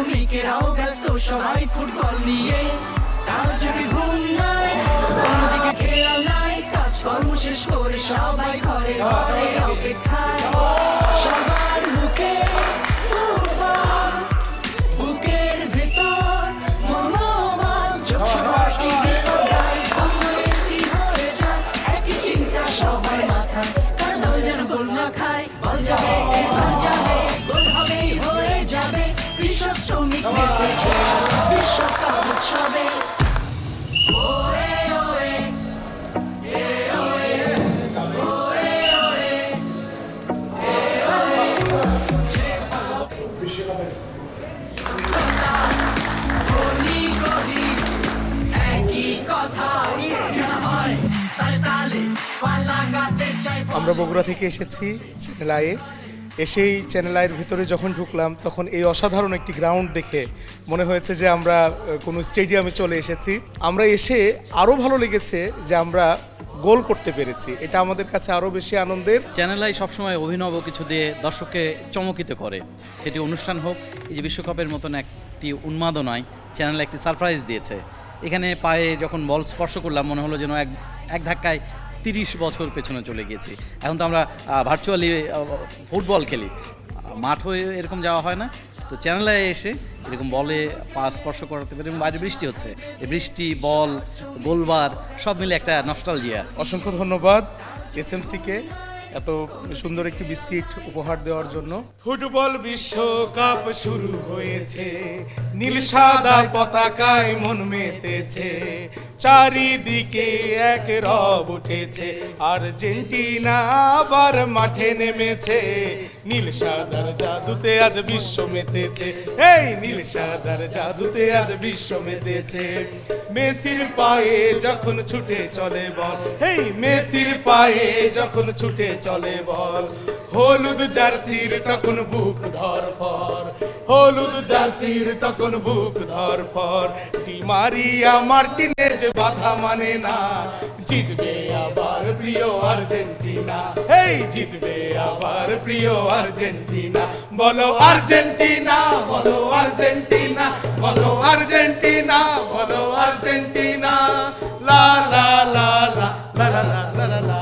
শ্রমিকেরাও ব্যস্ত সবাই ফুটবল নিয়ে। তার যদি ঘুম নাই, অন্যদিকে খেয়াল নাই, কাজকর্ম শেষ করে সবাই ঘরে ঘরে অপেক্ষায়। সবার মুখে ফুটবল, বুকের ভেতর মনোবল, চোখ সবাইকে ভেতর গায়ে কি হয়ে যায়, একই চিন্তা সবার মাথায়। কার দল যেন গোল না খায়, বল যাবে এবার যাবে, গোল হবেই হয়ে যাবে। কৃষক শ্রমিক মেতেছে বিশ্বকাপ উৎসবে। Way way a way way way a way. গলি গলি একই কথা হয়, তালে তালে পাল্লা গাতে চাই। আমরা বগুড়া থেকে এসেছি চ্যানেল আইয়ে। এসেই চ্যানেল আইয়ের ভিতরে যখন ঢুকলাম তখন এই অসাধারণ একটি গ্রাউন্ড দেখে মনে হয়েছে যে আমরা কোনো স্টেডিয়ামে চলে এসেছি। আমরা এসে আরও ভালো লেগেছে যে আমরা গোল করতে পেরেছি, এটা আমাদের কাছে আরও বেশি আনন্দের। চ্যানেল আই সবসময় অভিনব কিছু দিয়ে দর্শককে চমকিত করে, সেটি অনুষ্ঠান হোক, এই যে বিশ্বকাপের মতন একটি উন্মাদনায় চ্যানেল একটি সারপ্রাইজ দিয়েছে। এখানে পায়ে যখন বল স্পর্শ করলাম মনে হলো যেন এক ধাক্কায় 30 বছর পেছনে চলে গিয়েছি। এখন তো আমরা ভার্চুয়ালি ফুটবল খেলি, মাঠ হয়ে এরকম যাওয়া হয় না, তো চ্যানেলে এসে এরকম বলে পা স্পর্শ করাতে পারে। এবং বাইরে বৃষ্টি হচ্ছে, এই বৃষ্টি, বল, গোলবার সব মিলে একটা নস্টালজিয়া। অসংখ্য ধন্যবাদ এসএমসিকে এত সুন্দর একটি বিস্কিট উপহার দেওয়ার জন্য। ফুটবল বিশ্বকাপ শুরু হয়েছে, নীল সাদা পতাকায় মন মেতেছে, চারিদিকে এক রব উঠেছে, আর্জেন্টিনা আবার মাঠে নেমেছে, নীল সাদার জাদুতে আজ বিশ্ব মেতেছে, এই নীল সাদার জাদুতে আজ বিশ্ব মেতেছে। মেসির পায়ে যখন ছুটে চলে বল, এই মেসির পায়ে যখন ছুটে চলে বল, হলুদ জার্সির তখন বুক ধরফর, হলুদ জার্সির তখন বুক ধরফর। ডি মারিয়া মার্টিনেজ বাধা মানে না, জিতবে আবার প্রিয় আর্জেন্টিনা, এই জিতবে আবার প্রিয় আর্জেন্টিনা। বলো আর্জেন্টিনা, বলো আর্জেন্টিনা, বলো আর্জেন্টিনা, বলো আর্জেন্টিনা। লা লা লা লা লা লা লা লা লা।